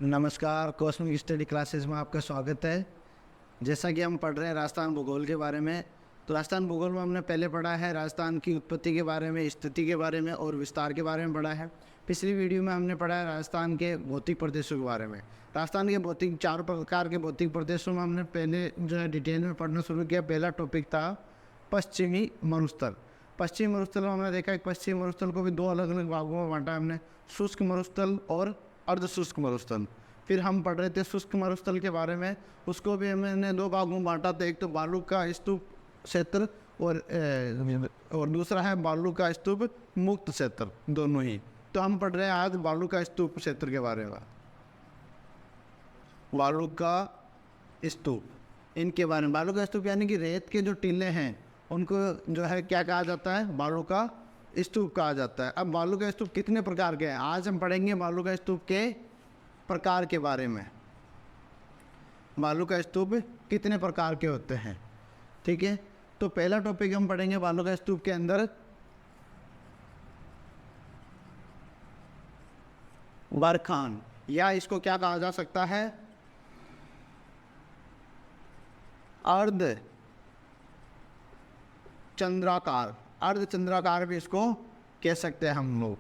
नमस्कार, cosmic study classes में आपका स्वागत है। जैसा कि हम पढ़ रहे हैं राजस्थान भूगोल के बारे में, तो राजस्थान भूगोल में हमने पहले पढ़ा है राजस्थान की उत्पत्ति के बारे में, स्थिति के बारे में और विस्तार के बारे में पढ़ा है। पिछली वीडियो में हमने पढ़ा है राजस्थान के भौतिक प्रदेशों के बारे में। राजस्थान के भौतिक 4 प्रकार के भौतिक प्रदेशों में हमने पहले जो है डिटेल में पढ़ना शुरू किया। पहला टॉपिक था पश्चिमी मरुस्थल। पश्चिमी मरुस्थल में हमने देखा कि पश्चिमी मरुस्थल को भी 2 अलग अलग भागों में बांटा हमने, शुष्क मरुस्थल और अर्ध शुष्क मरुस्थल। फिर हम पढ़ रहे थे शुष्क मरुस्थल के बारे में, उसको भी हमने 2 भागों में बांटा था। एक तो बालू का स्तूप क्षेत्र और दूसरा है बालू का स्तूप मुक्त क्षेत्र, दोनों ही। तो हम पढ़ रहे हैं आज बालू का स्तूप क्षेत्र के बारे में। बालू का स्तूप, इनके बारे में। बालू का स्तूप यानी कि रेत के जो टीले हैं उनको जो है क्या कहा जाता है, बालू का स्तूप कहा जाता है। अब बालू का स्तूप कितने प्रकार के हैं, आज हम पढ़ेंगे बालू का स्तूप के प्रकार के बारे में। बालू का स्तूप कितने प्रकार के होते हैं, ठीक है। तो पहला टॉपिक हम पढ़ेंगे बालू का स्तूप के अंदर बरखान, या इसको क्या कहा जा सकता है, अर्ध चंद्राकार। अर्ध चंद्राकार भी इसको कह सकते हैं हम लोग,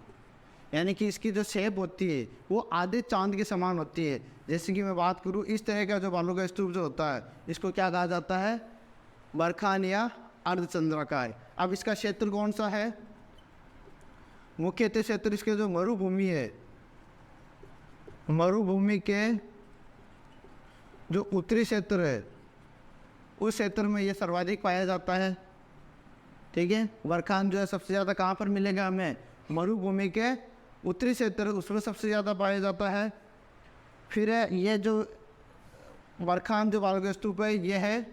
यानी कि इसकी जो शेप होती है वो आधे चांद के समान होती है। जैसे कि मैं बात करूँ, इस तरह का जो बालू का स्तूप जो होता है इसको क्या कहा जाता है, बरखान या अर्ध चंद्राकार। अब इसका क्षेत्र कौन सा है, मुख्यतः क्षेत्र इसके जो मरुभूमि है, मरुभूमि के जो उत्तरी क्षेत्र है उस क्षेत्र में ये सर्वाधिक पाया जाता है, ठीक है। बरखान जो है सबसे ज़्यादा कहाँ पर मिलेगा हमें, मरुभूमि के उत्तरी क्षेत्र, उसमें सबसे ज़्यादा पाया जाता है। फिर ये जो बरखान जो बालू का स्तूप है ये है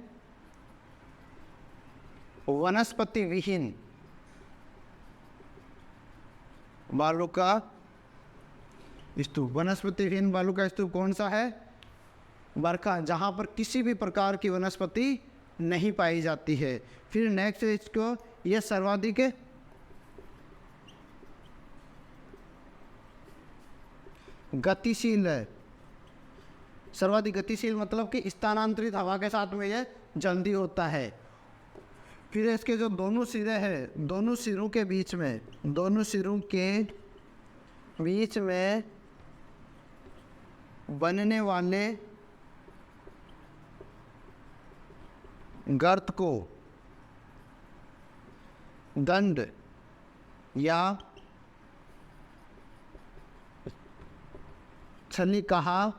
वनस्पति विहीन बालू का स्तूप। वनस्पति विहीन बालू का स्तूप कौन सा है, बरखान, जहाँ पर किसी भी प्रकार की वनस्पति नहीं पाई जाती है। फिर नेक्स्ट इसको यह सर्वाधिक गतिशील है। सर्वाधिक गतिशील मतलब कि स्थानांतरित हवा के साथ में यह जल्दी होता है। फिर इसके जो दोनों सिरे हैं, दोनों सिरों के बीच में, दोनों सिरों के बीच में बनने वाले गर्त को दंड या छली कहा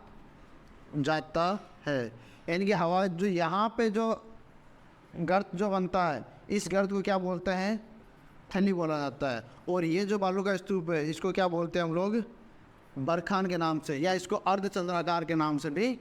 जाता है। यानी कि हवा जो यहाँ पे जो गर्त जो बनता है, इस गर्त को क्या बोलते हैं, थली बोला जाता है। और ये जो बालू का स्तूप है इसको क्या बोलते हैं हम लोग, बरखान के नाम से, या इसको अर्ध चंद्राकार के नाम से भी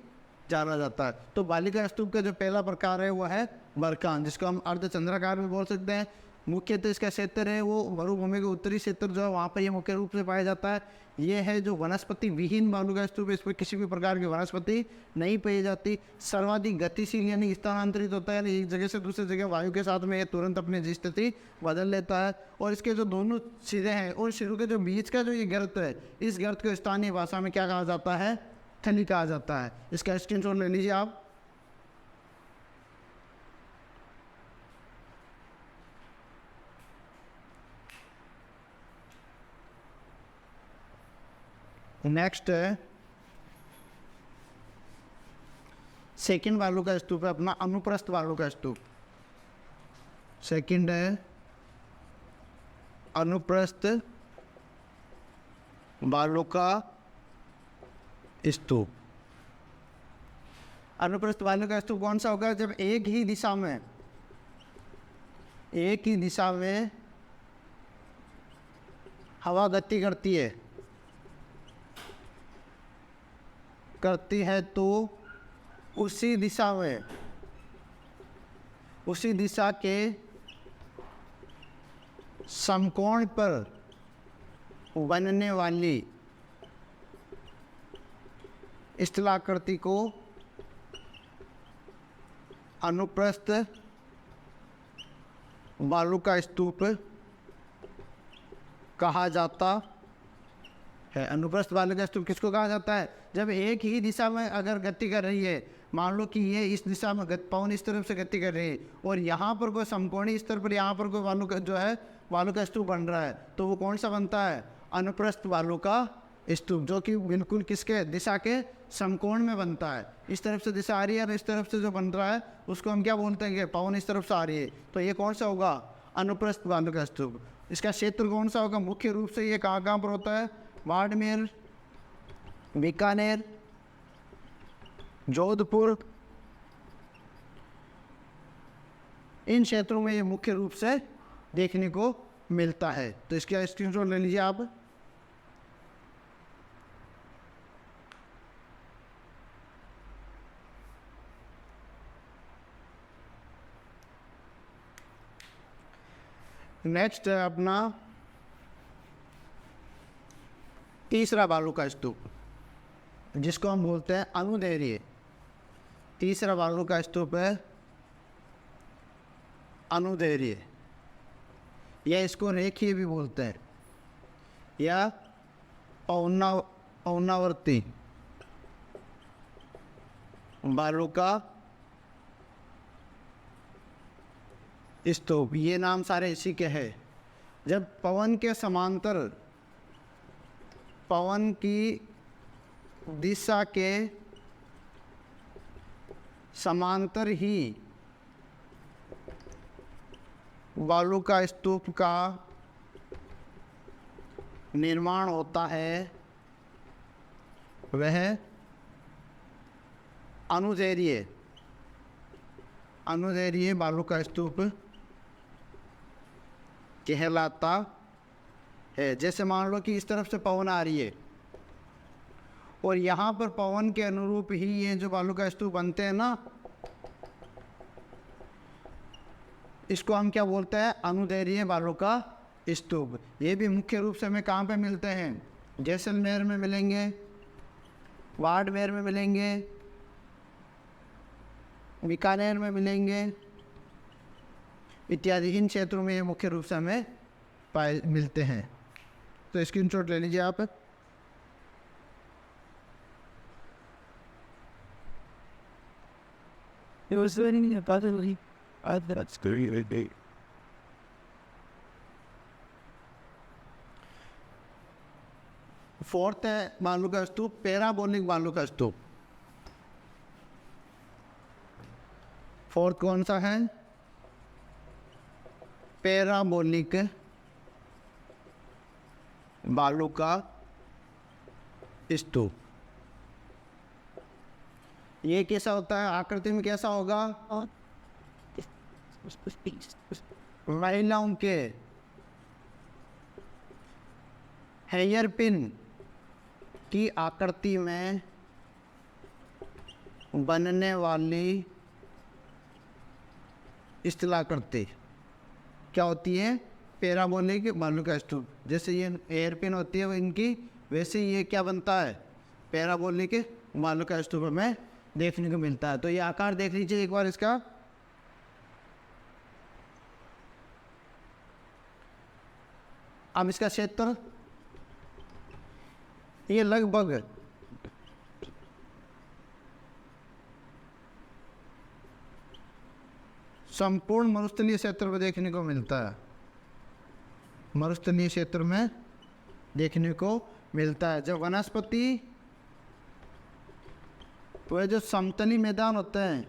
जाना जाता है। तो बालू का स्तूप का जो पहला प्रकार है वो है बरखान, जिसको हम अर्ध चंद्राकार भी बोल सकते हैं। मुख्यतः इसका क्षेत्र है वो मरुभूमि के उत्तरी क्षेत्र जो है वहाँ पर ये मुख्य रूप से पाया जाता है। ये है जो वनस्पति विहीन बालू का स्तूप, इस पर किसी भी प्रकार की वनस्पति नहीं पाई जाती। सर्वाधिक गतिशील यानी स्थानांतरित होता है, एक जगह से दूसरी जगह वायु के साथ में ये तुरंत अपनी स्थिति बदल लेता है। और इसके जो दोनों सिरे हैं उन सिरों के जो बीच का जो ये गर्त है, इस गर्त को स्थानीय भाषा में क्या कहा जाता है, थली कहा जाता है। इसका स्क्रीनशॉट ले लीजिए आप। नेक्स्ट है सेकंड बालू का स्तूप है अपना अनुप्रस्थ बालू का स्तूप। सेकंड है अनुप्रस्थ बालू का स्तूप। अनुप्रस्थ बालू का स्तूप कौन सा होगा, जब एक ही दिशा में हवा गति करती है तो उसी दिशा के समकोण पर बनने वाली स्थलाकृति को अनुप्रस्थ बालू का स्तूप कहा जाता है। अनुप्रस्थ बालू का स्तूप किसको कहा जाता है? जब एक ही दिशा में अगर गति कर रही है, मान लो कि ये इस दिशा में पवन इस तरफ से गति कर रही है और यहाँ पर कोई समकोणीय स्तर पर यहाँ पर कोई बालू का जो है बालू का स्तूप बन रहा है, तो वो कौन सा बनता है? अनुप्रस्थ बालू का स्तूप, जो कि बिल्कुल किसके दिशा के समकोण में बनता है। इस तरफ से दिशा आ रही है और इस तरफ से जो बन रहा है उसको हम क्या बोलते हैं कि पवन इस तरफ से आ रही है, तो ये कौन सा होगा? अनुप्रस्थ बालू का स्तूप। इसका क्षेत्र कौन सा होगा? मुख्य रूप से ये कहाँ कहाँ पर होता है? बाड़मेर, बीकानेर, जोधपुर, इन क्षेत्रों में ये मुख्य रूप से देखने को मिलता है। तो इसका स्क्रीनशॉट ले लीजिए आप। नेक्स्ट है अपना तीसरा बालू का स्तूप, जिसको हम बोलते हैं अनुदैर्घ्य। तीसरा बालू का स्तूप है अनुदैर्घ्य, या इसको रेखीय भी बोलते हैं, या औनावर्ती बालू का स्तूप। ये नाम सारे इसी के हैं। जब पवन के समांतर, पवन की दिशा के समांतर ही बालू का स्तूप का निर्माण होता है, वह अनुदैर्घ्य बालू का स्तूप कहलाता है। जैसे मान लो कि इस तरफ से पवन आ रही है और यहाँ पर पवन के अनुरूप ही ये जो बालू का स्तूप बनते हैं ना, इसको हम क्या बोलते हैं? अनुदैर्घ्य बालू का स्तूप। ये भी मुख्य रूप से हमें कहाँ पे मिलते हैं? जैसलमेर में मिलेंगे, बाड़मेर में मिलेंगे, बीकानेर में मिलेंगे, इत्यादि इन क्षेत्रों में ये मुख्य रूप से हमें मिलते हैं। तो स्क्रीनशॉट ले लीजिए आप। It was very abundantly. That's very big. Fourth है बालू का स्तूप, पैराबोलिक बालू का स्तूप। फोर्थ कौन सा है? पैराबोलिक बालू का स्तूप। ये कैसा होता है? आकृति में कैसा होगा? महिलाओं के हेयर पिन की आकृति में बनने वाली स्थलाकृति क्या होती है? पैराबोलिक बालू का स्तूप। जैसे ये हेयर पिन होती है वो इनकी, वैसे ये क्या बनता है? पैराबोलिक बालू का स्तूप हमें देखने को मिलता है। तो ये आकार देख लीजिए एक बार इसका। अब इसका क्षेत्र ये लगभग संपूर्ण मरुस्थलीय क्षेत्र में देखने को मिलता है। मरुस्थलीय क्षेत्र में देखने को मिलता है। जब वनस्पति, वह जो समतली मैदान होते हैं,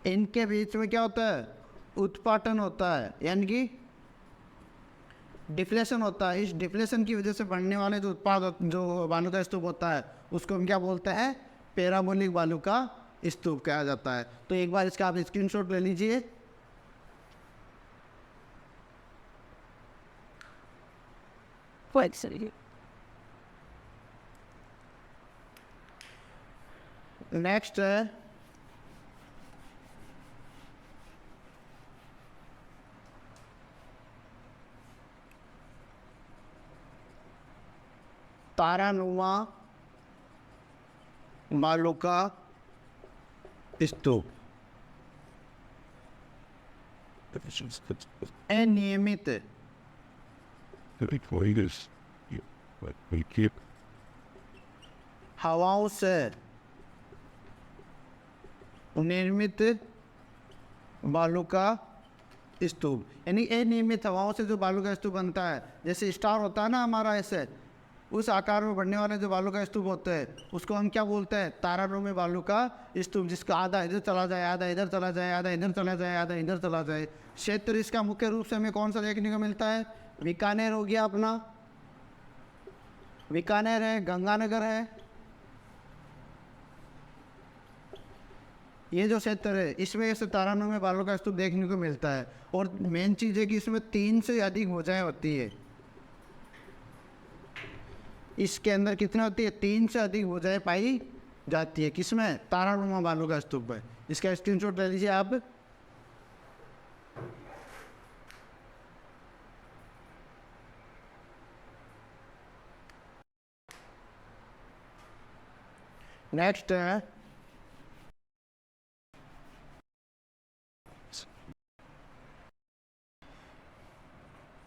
इनके बीच में क्या होता है? उत्पाटन होता है, यानी कि डिफ्लेशन होता है। इस डिफ्लेशन की वजह से बढ़ने वाले जो उत्पाद, जो बालू का स्तूप होता है, उसको हम क्या बोलते हैं? पैराबोलिक बालू का स्तूप कहा जाता है। तो एक बार इसका आप स्क्रीनशॉट ले लीजिए। नेक्स्ट है तारानुमा बालू का स्तूप। अनियमित हवाओं से निर्मित बालू का स्तूप, यानी अनियमित हवाओं से जो बालू का स्तूप बनता है, जैसे स्टार होता है ना हमारा, ऐसे उस आकार में बनने वाले जो बालू का स्तूप होते हैं उसको हम क्या बोलते हैं? तारानुमा बालू का स्तूप, जिसका आधा इधर चला जाए, आधा इधर चला जाए, आधा इधर चला जाए, आधा इधर चला जाए। क्षेत्र इसका मुख्य रूप से हमें कौन सा देखने को मिलता है? बीकानेर हो गया अपना, बीकानेर है, गंगानगर है, ये जो क्षेत्र है इसमें ऐसे तारानुमा बालू का स्तूप देखने को मिलता है। और मेन चीज़ है कि इसमें 3 से अधिक भुजाएं होती है। इसके अंदर कितने होती है? 3 से अधिक भुजाएं पाई जाती है। किसमें? तारानुमा बालू का स्तूप है। इसका स्क्रीनशॉट ले लीजिए आप। नेक्स्ट है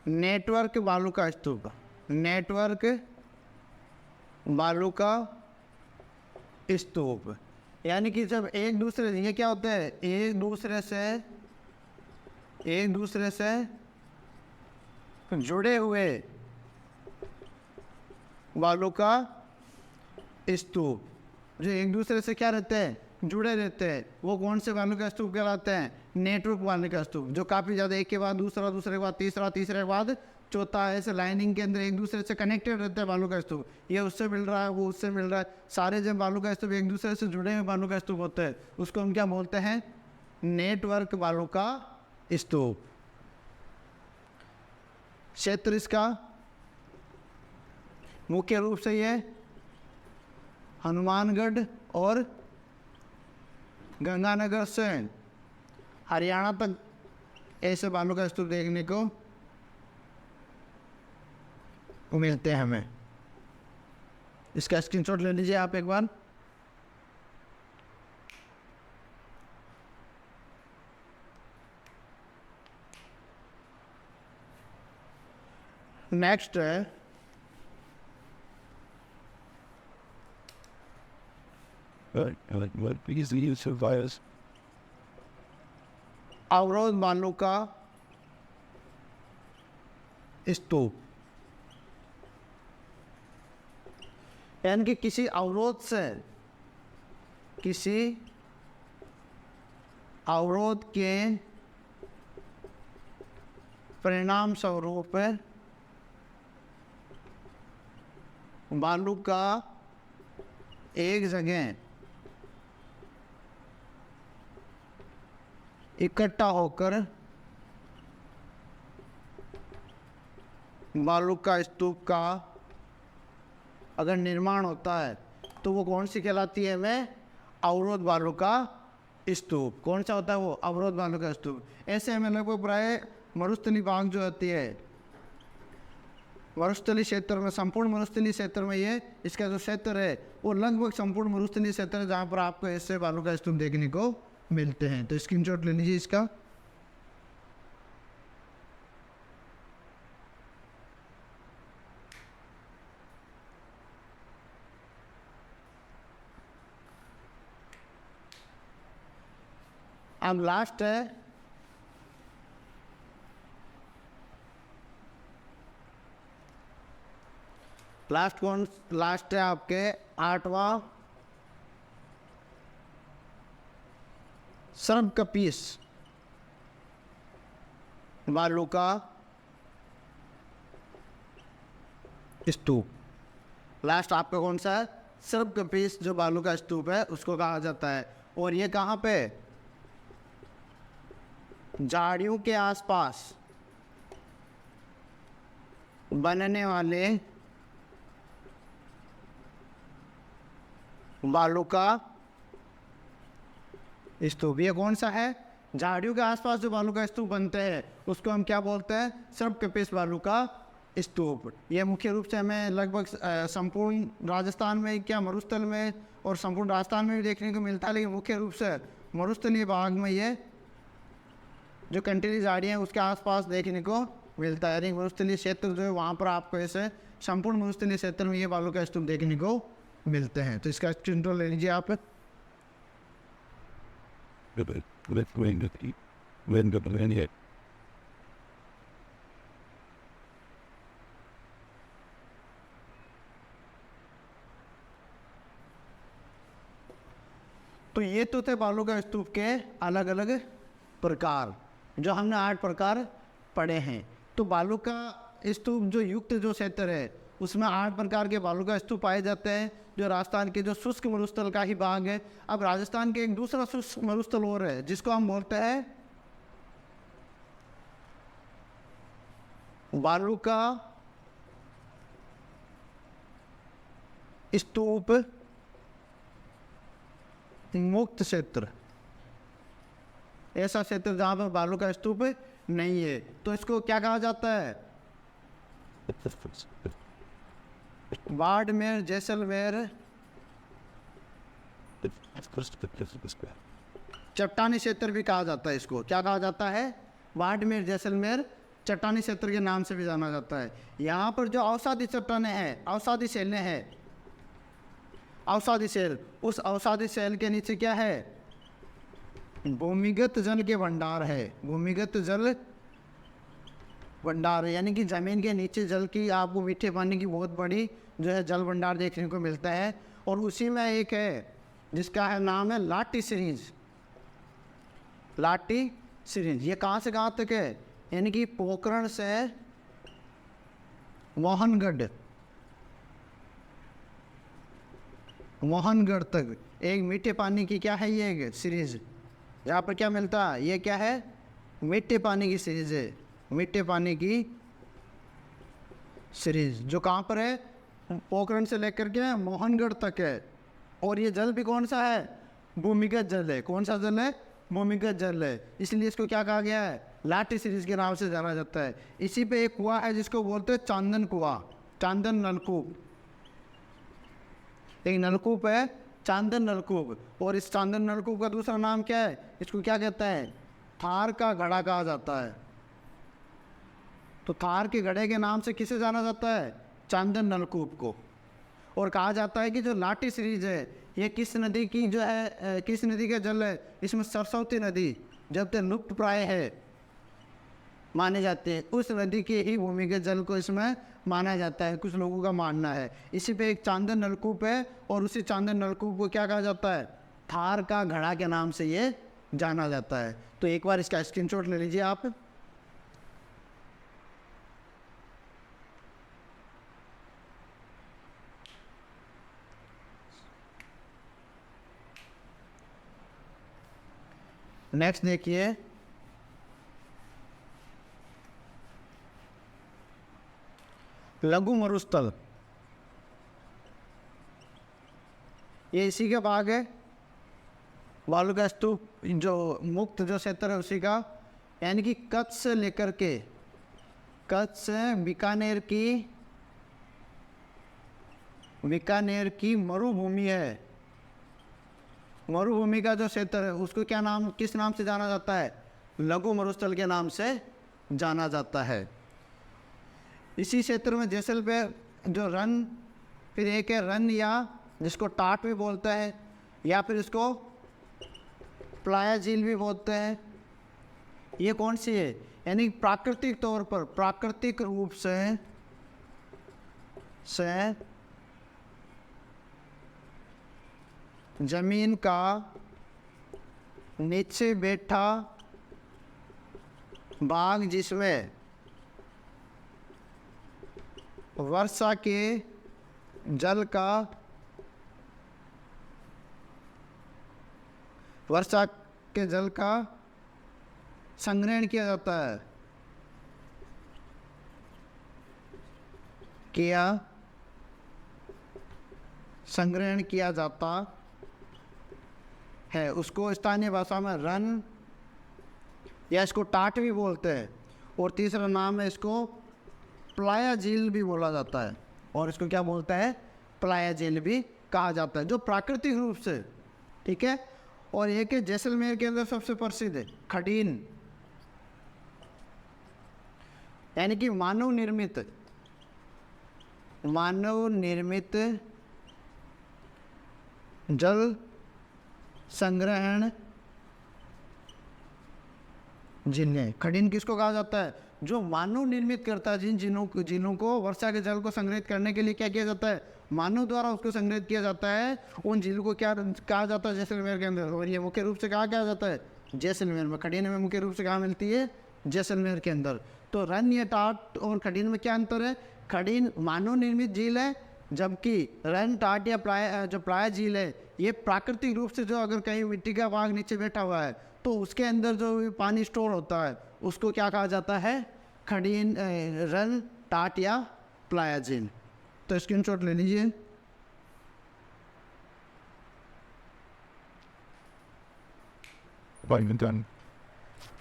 नेटवर्क बालू का स्तूप। नेटवर्क बालू का स्तूप, यानी कि जब एक दूसरे, ये क्या होता है? एक दूसरे से जुड़े हुए बालू का स्तूप, जो एक दूसरे से क्या रहते हैं? जुड़े रहते हैं, वो कौन से बालू का स्तूप कहलाते हैं? नेटवर्क बालू का स्तूप, जो काफ़ी ज़्यादा एक के बाद दूसरा, दूसरे के बाद तीसरा, तीसरे के बाद चौथा, ऐसे लाइनिंग के अंदर एक दूसरे से कनेक्टेड रहता है बालू का स्तूप। ये उससे मिल रहा है, वो उससे मिल रहा है, सारे जब बालू का स्तूप एक दूसरे से जुड़े हुए बालू का स्तूप होते हैं, उसको हम क्या बोलते हैं? नेटवर्क बालू का स्तूप। क्षेत्र इसका मुख्य रूप से ये हनुमानगढ़ और गंगानगर से हरियाणा तक ऐसे बालू का स्तूप देखने को मिलते हैं हमें। इसका स्क्रीनशॉट ले लीजिए आप एक बार। नेक्स्ट है What is the use of virus? अवरोध बालू का स्तूप, यानी कि किसी अवरोध से, किसी अवरोध के परिणाम स्वरूप बालू का एक जगह इकट्ठा होकर बालू का स्तूप का अगर निर्माण होता है तो वो कौन सी कहलाती है? हमें अवरोध बालू का स्तूप। कौन सा होता है वो? अवरोध बालू का स्तूप। ऐसे हमें लगभग प्राय मरुस्थली भाग जो होती है, मरुस्थली क्षेत्र में, संपूर्ण मरुस्थली क्षेत्र में, ये इसका जो क्षेत्र है वो लगभग संपूर्ण मरुस्थली क्षेत्र है, जहाँ पर आपको ऐसे बालू का स्तूप देखने को मिलते हैं। तो स्क्रीनशॉट ले लीजिए इसका। अब लास्ट है लास्ट है आपके 8वां सर्पकपीस बालू का स्तूप। लास्ट आपका कौन सा है? सर्पकपीस जो बालू का स्तूप है उसको कहा जाता है। और ये कहाँ पे? झाड़ियों के आसपास बनने वाले बालू का स्तूप। ये कौन सा है? झाड़ियों के आसपास जो बालू का स्तूप बनते हैं उसको हम क्या बोलते हैं? सर्पकपीस बालू का स्तूप। ये मुख्य रूप से हमें लगभग संपूर्ण राजस्थान में, क्या मरुस्थल में और संपूर्ण राजस्थान में भी देखने को मिलता है, लेकिन मुख्य रूप से मरुस्थलीय भाग में ये जो कंटीली झाड़ियाँ हैं उसके आसपास देखने को मिलता है। मरुस्थलीय क्षेत्र जो है वहाँ पर आपको ऐसे संपूर्ण मरुस्थलीय क्षेत्र में ये बालू का स्तूप देखने को मिलते हैं। तो इसका स्क्रीनशॉट ले लीजिए आप। तो ये तो थे बालू का स्तूप के अलग अलग प्रकार, जो हमने 8 प्रकार पढ़े हैं। तो बालू का स्तूप जो युक्त जो क्षेत्र है उसमें 8 प्रकार के बालू का स्तूप पाए जाते हैं, जो राजस्थान के जो शुष्क मरुस्थल का ही भाग है। अब राजस्थान के एक दूसरा शुष्क मरुस्थल और है जिसको हम बोलते हैं बालू का स्तूप मुक्त क्षेत्र। ऐसा क्षेत्र जहां पर बालू का स्तूप नहीं है, तो इसको क्या कहा जाता है? बाड़मेर, जैसलमेर, चट्टानी क्षेत्र भी कहा जाता है। इसको क्या कहा जाता है? बाड़मेर, जैसलमेर, चट्टानी क्षेत्र के नाम से भी जाना जाता है। यहाँ पर जो अवसादी चट्टानें हैं, अवसादी शैलें हैं, अवसादी शैल, उस अवसादी शैल के नीचे क्या है? भूमिगत जल के भंडार है। भूमिगत जल भंडार है, यानी कि ज़मीन के नीचे जल की, आपको मीठे पानी की बहुत बड़ी जो है जल भंडार देखने को मिलता है। और उसी में एक है जिसका है नाम है लाटी सीरीज। लाटी सीरीज ये कहाँ से कहाँ तक है? यानी कि पोखरण से मोहनगढ़, मोहनगढ़ तक एक मीठे पानी की क्या है ये एक सीरीज। यहाँ पर क्या मिलता है? ये क्या है? मीठे पानी की सीरीज है। मीठे पानी की सीरीज जो कहाँ पर है? पोखरण से लेकर के मोहनगढ़ तक है। और ये जल भी कौन सा है? भूमिगत जल है। कौन सा जल है? भूमिगत जल है। इसलिए इसको क्या कहा गया है? लाटी सीरीज के नाम से जाना जाता है। इसी पे एक कुआं है जिसको बोलते हैं चांदन कुआं, चांदन नलकूप। एक नलकूप है चांदन नलकूप। और इस चांदन नलकूप का दूसरा नाम क्या है? इसको क्या कहता है? थार का घड़ा कहा जाता है। तो थार के घड़े के नाम से किसे जाना जाता है? चांदन नलकूप को। और कहा जाता है कि जो लाटी सीरीज है ये किस नदी की जो है, किस नदी का जल है? इसमें सरस्वती नदी जब तक लुप्त प्राय है माने जाते हैं, उस नदी के ही भूमिगत जल को इसमें माना जाता है, कुछ लोगों का मानना है। इसी पे एक चांदन नलकूप है और उसी चांदन नलकूप को क्या कहा जाता है? थार का घड़ा के नाम से ये जाना जाता है। तो एक बार इसका स्क्रीनशॉट ले लीजिए आप। नेक्स्ट देखिए, लघु मरुस्थल। ये इसी का भाग है, बालू का स्तूप जो मुक्त जो क्षेत्र है उसी का। यानी कि कच्छ से लेकर के, कच्छ से बीकानेर की मरुभूमि है। मरुभूमि का जो क्षेत्र है उसको क्या नाम, किस नाम से जाना जाता है? लघु मरुस्थल के नाम से जाना जाता है। इसी क्षेत्र में जैसलमेर जो रन, फिर एक है रन या जिसको टाट भी बोलते हैं, या फिर इसको प्लाया झील भी बोलते हैं। ये कौन सी है? यानी प्राकृतिक तौर पर, प्राकृतिक रूप से जमीन का नीचे बैठा भाग जिसमें वर्षा के जल का संग्रहण किया जाता है, संग्रहण किया जाता है, उसको स्थानीय भाषा में रन या इसको टाट भी बोलते हैं। और तीसरा नाम है इसको प्लाया झील भी बोला जाता है। और इसको क्या बोलता है? प्लाया झील भी कहा जाता है, जो प्राकृतिक रूप से, ठीक है। और एक है जैसलमेर के अंदर सबसे प्रसिद्ध है खडीन, यानी कि मानव निर्मित जल संग्रहण झीलें। खडीन किसको कहा जाता है? जो मानव निर्मित करता है, जिन झीलों को वर्षा के जल को संग्रहित करने के लिए क्या किया जाता है? मानव द्वारा उसको संग्रहित किया जाता है। उन झीलों को क्या कहा जाता है? जैसलमेर के अंदर। और ये मुख्य रूप से कहा जाता है? जैसलमेर में। खडीन में मुख्य रूप से कहाँ मिलती है? जैसलमेर के अंदर। तो रन या टाट और खडीन में क्या अंतर है? खडीन मानव निर्मित झील है, जबकि रन, टाट या प्राय झील है, ये प्राकृतिक रूप से जो अगर कहीं मिट्टी का भाग नीचे बैठा हुआ है तो उसके अंदर जो भी पानी स्टोर होता है उसको क्या कहा जाता है? खडीन, रन, टाट या प्लाया झील। तो स्क्रीनशॉट ले लीजिए। Badminton.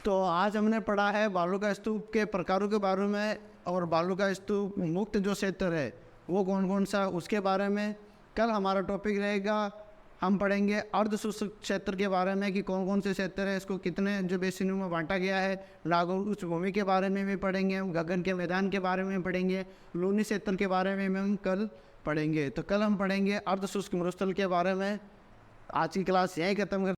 तो आज हमने पढ़ा है बालू का स्तूप के प्रकारों के बारे में, और बालू का स्तूप मुक्त जो क्षेत्र है वो कौन कौन सा, उसके बारे में। कल हमारा टॉपिक रहेगा, हम पढ़ेंगे अर्ध शुष्क क्षेत्र के बारे में कि कौन कौन से क्षेत्र है, इसको कितने जो बेसिनों में बांटा गया है। लागू उच्च भूमि के बारे में भी पढ़ेंगे हम, गगन के मैदान के बारे में पढ़ेंगे, लूनी क्षेत्र के बारे में हम कल पढ़ेंगे। तो कल हम पढ़ेंगे अर्ध शुष्क मरुस्थल के बारे में। आज की क्लास यहीं खत्म कर